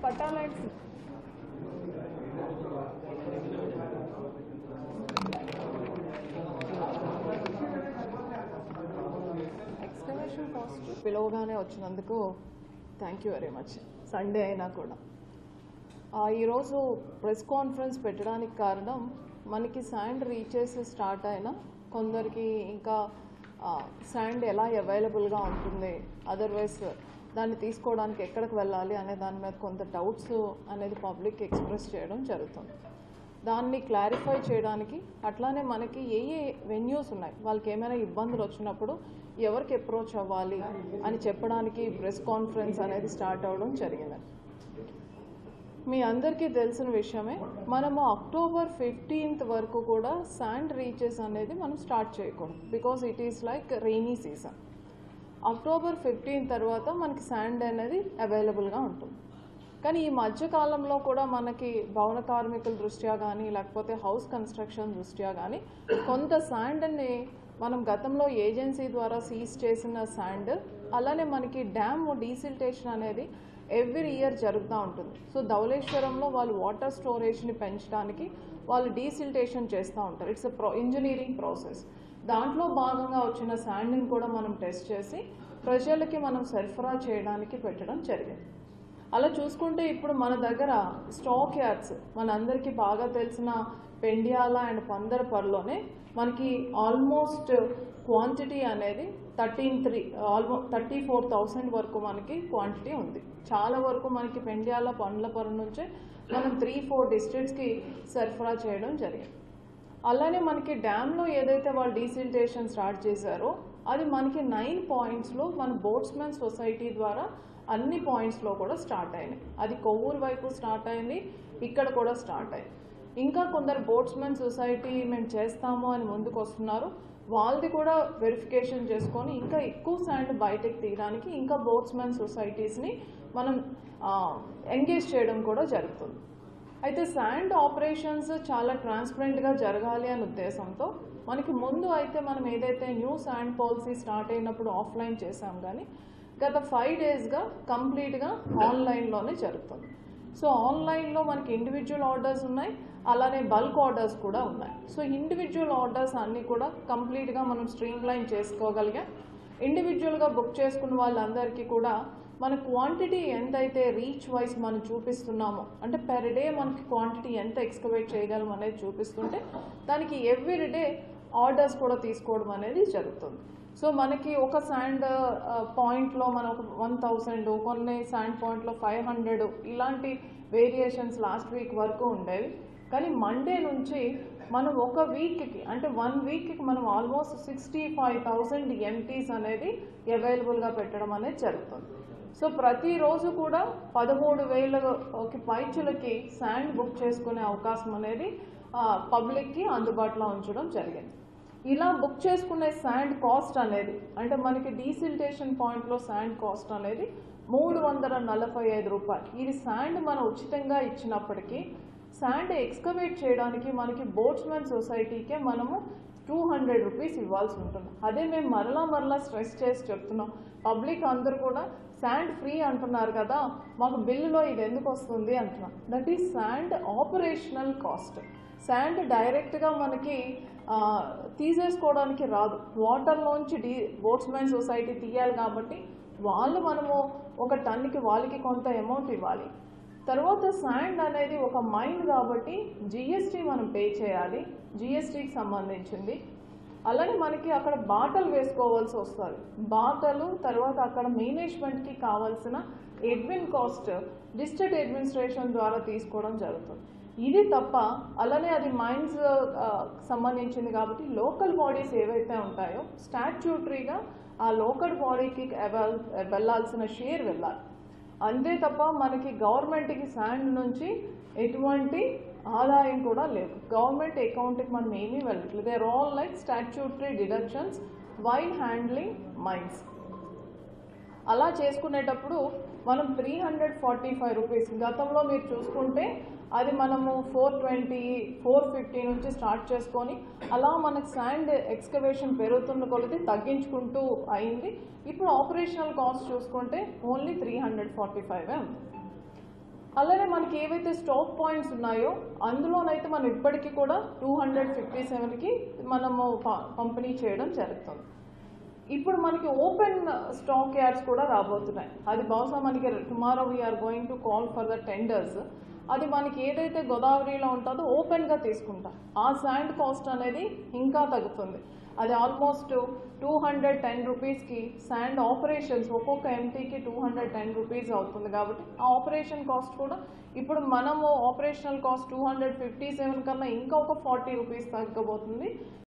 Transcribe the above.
పట్టాలైట్స్ excavation cost పిలవగానే వచ్చినందుకు thank you very much. Sunday అయినా కూడా ఈరోజు ప్రెస్ కాన్ఫరెన్స్ పెట్టడానికి కారణం మనకి శాండ్ రీచెస్ స్టార్ట్ అయినా కొందరికి ఇంకా శాండ్ ఎలా అవైలబుల్గా ఉంటుంది, అదర్వైజ్ దాన్ని తీసుకోవడానికి ఎక్కడికి వెళ్ళాలి అనే దాని మీద కొంత డౌట్స్ అనేది పబ్లిక్ ఎక్స్ప్రెస్ చేయడం జరుగుతుంది. దాన్ని క్లారిఫై చేయడానికి అట్లానే మనకి ఏ వెన్యూస్ ఉన్నాయి, వాళ్ళకి ఏమైనా ఇబ్బందులు వచ్చినప్పుడు ఎవరికి అప్రోచ్ అవ్వాలి అని చెప్పడానికి ప్రెస్ కాన్ఫరెన్స్ అనేది స్టార్ట్ అవ్వడం జరిగింది. మీ అందరికీ తెలిసిన విషయమే, మనము అక్టోబర్ 15th వరకు కూడా శాండ్ రీచెస్ అనేది మనం స్టార్ట్ చేయకూడదు, because it is like rainy season. October 15 తర్వాత మనకి శాండ్ అనేది అవైలబుల్గా ఉంటుంది. కానీ ఈ మధ్యకాలంలో కూడా మనకి భవన కార్మికుల దృష్ట్యా కానీ లేకపోతే హౌస్ కన్స్ట్రక్షన్ దృష్ట్యా కానీ కొంత శాండ్ని మనం గతంలో ఏజెన్సీ ద్వారా సీజ్ చేసిన శాండ్, అలానే మనకి డ్యామ్ డీసిల్టేషన్ అనేది ఎవ్రీ ఇయర్ జరుగుతూ ఉంటుంది. సో ధవళేశ్వరంలో వాళ్ళు వాటర్ స్టోరేజ్ని పెంచడానికి వాళ్ళు డీసిల్టేషన్ చేస్తూ ఉంటారు. It's engineering process. దాంట్లో భాగంగా వచ్చిన శాండ్ని కూడా మనం టెస్ట్ చేసి ప్రజలకి మనం సరఫరా చేయడానికి పెట్టడం జరిగింది. అలా చూసుకుంటే ఇప్పుడు మన దగ్గర స్టాక్ యార్డ్స్ మనందరికీ బాగా తెలిసిన పెండ్యాల అండ్ పందరపర్లోనే మనకి ఆల్మోస్ట్ క్వాంటిటీ అనేది 34,000 వరకు మనకి క్వాంటిటీ ఉంది. చాలా వరకు మనకి పెండ్యాల పండ్లపర్రు నుంచే మనం 3-4 డిస్ట్రిక్ట్స్కి సరఫరా చేయడం జరిగింది. అలానే మనకి డ్యామ్లో ఏదైతే వాళ్ళు డీసిల్టేషన్ స్టార్ట్ చేశారో అది మనకి 9 పాయింట్స్లో మన బోట్స్మెన్ సొసైటీ ద్వారా అన్ని పాయింట్స్లో కూడా స్టార్ట్ అయినాయి. అది కొవ్వూరు వైపు స్టార్ట్ అయింది, ఇక్కడ కూడా స్టార్ట్ అయింది. ఇంకా కొందరు బోట్స్మెన్ సొసైటీ మేము చేస్తాము అని ముందుకు వస్తున్నారు. వాళ్ళది కూడా వెరిఫికేషన్ చేసుకొని ఇంకా ఎక్కువ శాండ్ బయటకు తీయడానికి ఇంకా బోట్స్మెన్ సొసైటీస్ని మనం ఎంగేజ్ చేయడం కూడా జరుగుతుంది. అయితే శాండ్ ఆపరేషన్స్ చాలా ట్రాన్స్పరెంట్గా జరగాలి అనే ఉద్దేశంతో మనకి ముందు అయితే మనం ఏదైతే న్యూ శాండ్ పాలసీ స్టార్ట్ అయినప్పుడు ఆఫ్లైన్ చేసాం, కానీ గత 5 డేస్గా కంప్లీట్గా ఆన్లైన్లోనే జరుగుతుంది. సో ఆన్లైన్లో మనకి ఇండివిజువల్ ఆర్డర్స్ ఉన్నాయి, అలానే బల్క్ ఆర్డర్స్ కూడా ఉన్నాయి. సో ఇండివిజువల్ ఆర్డర్స్ అన్నీ కూడా కంప్లీట్గా మనం స్ట్రీమ్లైన్ చేసుకోగలిగాం. ఇండివిజువల్గా బుక్ చేసుకున్న వాళ్ళందరికీ కూడా మన క్వాంటిటీ ఎంతైతే రీచ్ వైజ్ మనం చూపిస్తున్నామో, అంటే పెర్ డే మనకి క్వాంటిటీ ఎంత ఎక్స్కవేట్ చేయగలం అనేది చూపిస్తుంటే దానికి ఎవ్రీ డే ఆర్డర్స్ కూడా తీసుకోవడం అనేది జరుగుతుంది. సో మనకి ఒక శాండ్ పాయింట్లో మనం ఒక 1000, కొన్ని శాండ్ పాయింట్లో 500 ఇలాంటి వేరియేషన్స్ లాస్ట్ వీక్ వరకు ఉండేవి. కానీ మండే నుంచి మనం ఒక వీక్కి అంటే 1 వీక్కి మనం ఆల్మోస్ట్ 65,000 ఎంటీస్ అనేది అవైలబుల్గా పెట్టడం అనేది జరుగుతుంది. సో ప్రతిరోజు కూడా 13,000 పైచులకి శాండ్ బుక్ చేసుకునే అవకాశం అనేది పబ్లిక్కి అందుబాటులో ఉంచడం జరిగింది. ఇలా బుక్ చేసుకునే శాండ్ కాస్ట్ అనేది అంటే మనకి డీసిల్టేషన్ పాయింట్లో శాండ్ కాస్ట్ అనేది 345 రూపాయలు. ఇది శాండ్ మనం ఉచితంగా ఇచ్చినప్పటికీ శాండ్ ఎక్స్కవేట్ చేయడానికి మనకి బోట్స్మెన్ సొసైటీకే మనము 200 రూపీస్ ఇవ్వాల్సి ఉంటుంది. అదే మేము మరలా స్ట్రెస్ చేసి చెప్తున్నాం, పబ్లిక్ అందరూ కూడా శాండ్ ఫ్రీ అంటున్నారు కదా, మాకు బిల్లులో ఇది ఎందుకు వస్తుంది అంటున్నాం. That is sand operational cost. Sand డైరెక్ట్గా మనకి తీసేసుకోవడానికి రాదు, వాటర్లోంచి బోట్స్మెన్ సొసైటీ తీయాలి కాబట్టి వాళ్ళు మనము ఒక టన్నుకి వాళ్ళకి కొంత అమౌంట్ ఇవ్వాలి. తర్వాత శాండ్ అనేది ఒక మైన్ కాబట్టి జిఎస్టీ మనం పే చేయాలి, జిఎస్టీకి సంబంధించింది. అలానే మనకి అక్కడ బాటలు వేసుకోవాల్సి వస్తుంది, బాటలు తర్వాత అక్కడ మేనేజ్మెంట్కి కావాల్సిన అడ్మిన్ కాస్ట్ డిస్ట్రిక్ట్ అడ్మినిస్ట్రేషన్ ద్వారా తీసుకోవడం జరుగుతుంది. ఇది తప్ప అలానే అది మైన్స్ సంబంధించింది కాబట్టి లోకల్ బాడీస్ ఏవైతే ఉంటాయో స్టాట్యూటరీగా ఆ లోకల్ బాడీకి వెళ్ళాల్సిన షేర్ వెళ్ళాలి. అంతే తప్ప మనకి గవర్నమెంట్కి శాండ్ నుంచి ఎటువంటి ఆదాయం కూడా లేదు, గవర్నమెంట్ అకౌంట్కి మనం ఏమీ వెళ్ళట్లేదు. They are all like statutory deductions while handling mines. అలా చేసుకునేటప్పుడు మనం 345 రూపీస్ గతంలో మీరు చూసుకుంటే అది మనము 420, 450 నుంచి స్టార్ట్ చేసుకొని అలా మనకు శాండ్ ఎక్స్కవేషన్ పెరుగుతున్న కొలది తగ్గించుకుంటూ అయింది. ఇప్పుడు ఆపరేషనల్ కాస్ట్ చూసుకుంటే ఓన్లీ 345 ఉంది. అలానే మనకి ఏవైతే స్టాక్ పాయింట్స్ ఉన్నాయో అందులోనైతే మనం ఇప్పటికీ కూడా 257కి మనము పంపిణీ చేయడం జరుగుతుంది. ఇప్పుడు మనకి ఓపెన్ స్టాక్ యార్డ్స్ కూడా రాబోతున్నాయి. అది బహుశా మనకి tomorrow we're going to call for the tenders. అది మనకి ఏదైతే గోదావరిలో ఉంటుందో ఓపెన్గా తీసుకుంటాం. ఆ శాండ్ కాస్ట్ అనేది ఇంకా తగ్గుతుంది. అది ఆల్మోస్ట్ 210 రూపీస్కి శాండ్ ఆపరేషన్స్ ఒక్కొక్క ఎంటీకి 210 రూపీస్ అవుతుంది. కాబట్టి ఆ ఆపరేషన్ కాస్ట్ కూడా ఇప్పుడు మనము ఆపరేషనల్ కాస్ట్ 257 కన్నా ఇంకా ఒక 40 రూపీస్ తగ్గబోతుంది.